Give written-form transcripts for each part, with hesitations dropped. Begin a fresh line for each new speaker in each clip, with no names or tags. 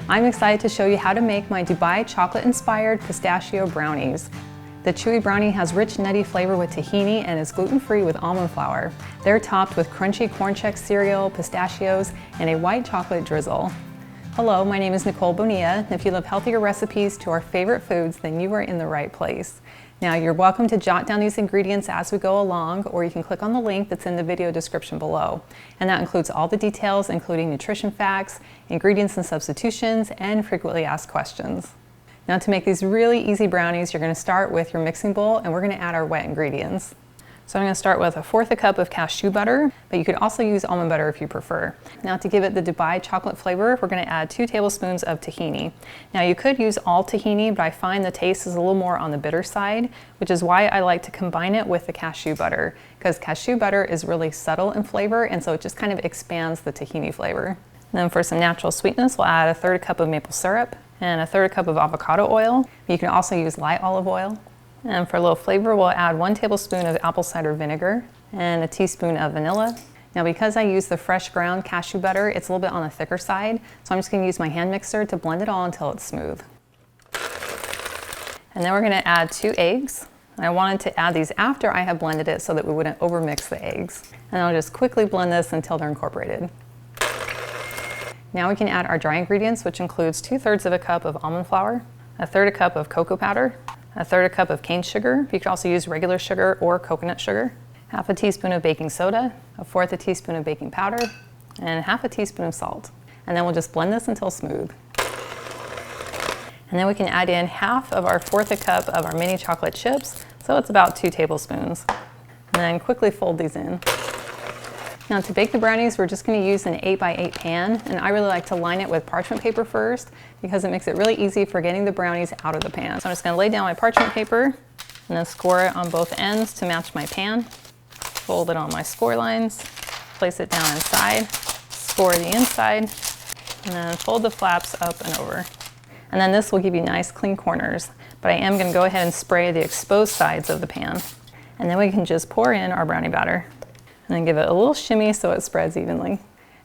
I'm excited to show you how to make my Dubai chocolate-inspired pistachio brownies. The chewy brownie has rich nutty flavor with tahini and is gluten-free with almond flour. They're topped with crunchy corn Chex cereal, pistachios, and a white chocolate drizzle. Hello, my name is Nicole Bonilla, and if you love healthier recipes to our favorite foods, then you are in the right place. Now, you're welcome to jot down these ingredients as we go along, or you can click on the link that's in the video description below. And that includes all the details, including nutrition facts, ingredients and substitutions, and frequently asked questions. Now, to make these really easy brownies, you're going to start with your mixing bowl, and we're going to add our wet ingredients. So I'm going to start with 1/4 cup of cashew butter, but you could also use almond butter if you prefer. Now, to give it the Dubai chocolate flavor, we're going to add 2 tablespoons of tahini. Now, you could use all tahini, but I find the taste is a little more on the bitter side, which is why I like to combine it with the cashew butter, because cashew butter is really subtle in flavor, and so it just kind of expands the tahini flavor. And then for some natural sweetness, we'll add 1/3 cup of maple syrup and 1/3 cup of avocado oil. You can also use light olive oil. And for a little flavor, we'll add 1 tablespoon of apple cider vinegar and a teaspoon of vanilla. Now, because I use the fresh ground cashew butter, it's a little bit on the thicker side, so I'm just going to use my hand mixer to blend it all until it's smooth. And then we're going to add 2 eggs. I wanted to add these after I have blended it so that we wouldn't overmix the eggs. And I'll just quickly blend this until they're incorporated. Now we can add our dry ingredients, which includes 2/3 of a cup of almond flour, 1/3 cup of cocoa powder, 1/3 cup of cane sugar. You could also use regular sugar or coconut sugar, 1/2 teaspoon of baking soda, 1/4 teaspoon of baking powder, and 1/2 teaspoon of salt. And then we'll just blend this until smooth. And then we can add in 1/2 of our 1/4 cup of our mini chocolate chips, so it's about 2 tablespoons. And then quickly fold these in. Now, to bake the brownies, we're just going to use an 8x8 pan, and I really like to line it with parchment paper first because it makes it really easy for getting the brownies out of the pan. So I'm just going to lay down my parchment paper and then score it on both ends to match my pan. Fold it on my score lines, place it down inside, score the inside, and then fold the flaps up and over. And then this will give you nice clean corners, but I am going to go ahead and spray the exposed sides of the pan. And then we can just pour in our brownie batter. And then give it a little shimmy so it spreads evenly.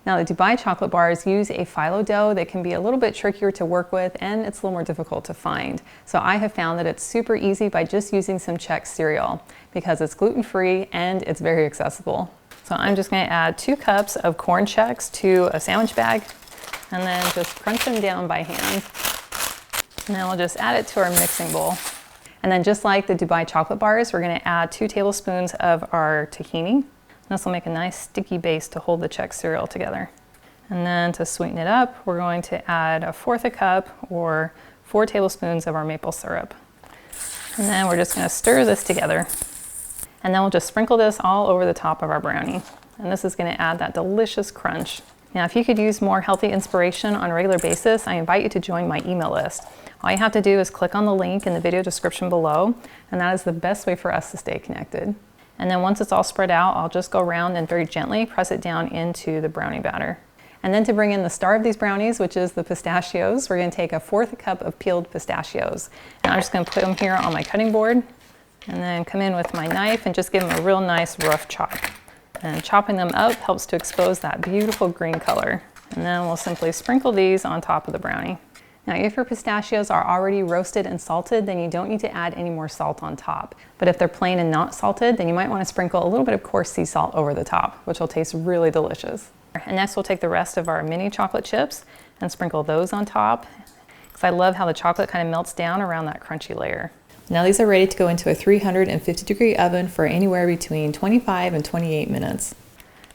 Now, the Dubai chocolate bars use a phyllo dough that can be a little bit trickier to work with, and it's a little more difficult to find. So I have found that it's super easy by just using some Chex cereal because it's gluten-free and it's very accessible. So I'm just going to add 2 cups of corn Chex to a sandwich bag and then just crunch them down by hand. And then we'll just add it to our mixing bowl. And then just like the Dubai chocolate bars, we're going to add 2 tablespoons of our tahini. This will make a nice sticky base to hold the Chex cereal together. And then to sweeten it up, we're going to add 1/4 cup or 4 tablespoons of our maple syrup. And then we're just going to stir this together. And then we'll just sprinkle this all over the top of our brownie. And this is going to add that delicious crunch. Now, if you could use more healthy inspiration on a regular basis, I invite you to join my email list. All you have to do is click on the link in the video description below, and that is the best way for us to stay connected. And then once it's all spread out, I'll just go around and very gently press it down into the brownie batter. And then to bring in the star of these brownies, which is the pistachios, we're going to take 1/4 cup of peeled pistachios. And I'm just going to put them here on my cutting board and then come in with my knife and just give them a real nice rough chop. And chopping them up helps to expose that beautiful green color. And then we'll simply sprinkle these on top of the brownie. Now, if your pistachios are already roasted and salted, then you don't need to add any more salt on top. But if they're plain and not salted, then you might want to sprinkle a little bit of coarse sea salt over the top, which will taste really delicious. And next, we'll take the rest of our mini chocolate chips and sprinkle those on top, because I love how the chocolate kind of melts down around that crunchy layer. Now, these are ready to go into a 350-degree oven for anywhere between 25 and 28 minutes.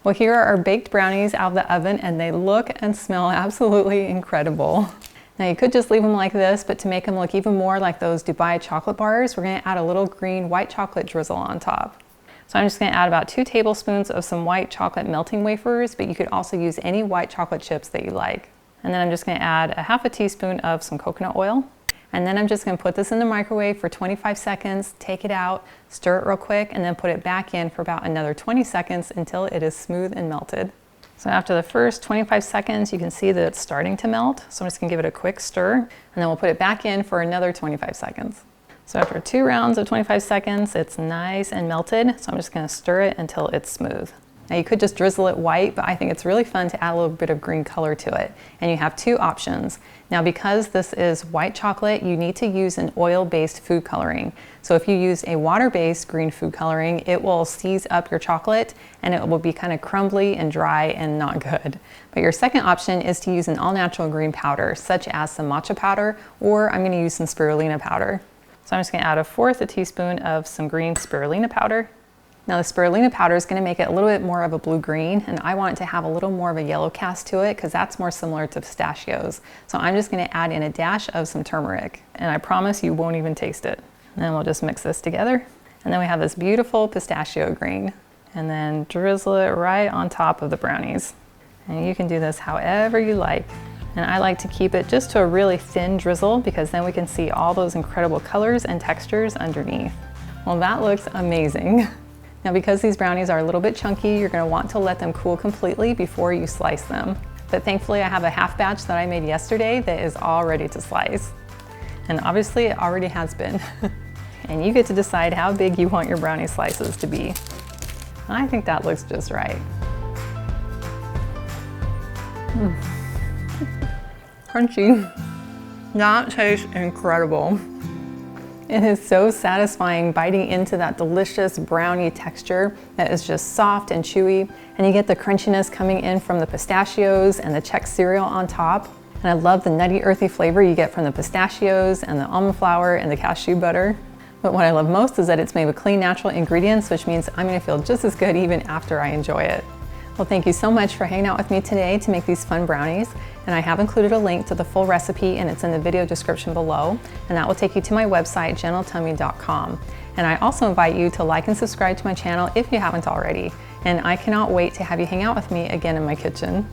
Well, here are our baked brownies out of the oven, and they look and smell absolutely incredible. Now, you could just leave them like this, but to make them look even more like those Dubai chocolate bars, we're going to add a little green white chocolate drizzle on top. So I'm just going to add about 2 tablespoons of some white chocolate melting wafers, but you could also use any white chocolate chips that you like. And then I'm just going to add 1/2 teaspoon of some coconut oil. And then I'm just going to put this in the microwave for 25 seconds, take it out, stir it real quick, and then put it back in for about another 20 seconds until it is smooth and melted. So after the first 25 seconds, you can see that it's starting to melt. So I'm just going to give it a quick stir, and then we'll put it back in for another 25 seconds. So after 2 rounds of 25 seconds, it's nice and melted. So I'm just going to stir it until it's smooth. Now you could just drizzle it white, but I think it's really fun to add a little bit of green color to it. And you have two options. Now because this is white chocolate, you need to use an oil-based food coloring. So if you use a water-based green food coloring, it will seize up your chocolate and it will be kind of crumbly and dry and not good. But your second option is to use an all-natural green powder, such as some matcha powder, or I'm gonna use some spirulina powder. So I'm just gonna add 1/4 teaspoon of some green spirulina powder. Now the spirulina powder is going to make it a little bit more of a blue-green, and I want it to have a little more of a yellow cast to it because that's more similar to pistachios. So I'm just going to add in a dash of some turmeric, and I promise you won't even taste it. And then we'll just mix this together. And then we have this beautiful pistachio green, and then drizzle it right on top of the brownies. And you can do this however you like. And I like to keep it just to a really thin drizzle because then we can see all those incredible colors and textures underneath. Well, that looks amazing. Now because these brownies are a little bit chunky, you're gonna want to let them cool completely before you slice them. But thankfully I have a half batch that I made yesterday that is all ready to slice. And obviously it already has been. And you get to decide how big you want your brownie slices to be. I think that looks just right. Crunchy. That tastes incredible. It is so satisfying biting into that delicious brownie texture that is just soft and chewy, and you get the crunchiness coming in from the pistachios and the Chex cereal on top. And I love the nutty earthy flavor you get from the pistachios and the almond flour and the cashew butter. But what I love most is that it's made with clean, natural ingredients, which means I'm gonna feel just as good even after I enjoy it. Well, thank you so much for hanging out with me today to make these fun brownies. And I have included a link to the full recipe, and it's in the video description below. And that will take you to my website, gentletummy.com. And I also invite you to like and subscribe to my channel if you haven't already. And I cannot wait to have you hang out with me again in my kitchen.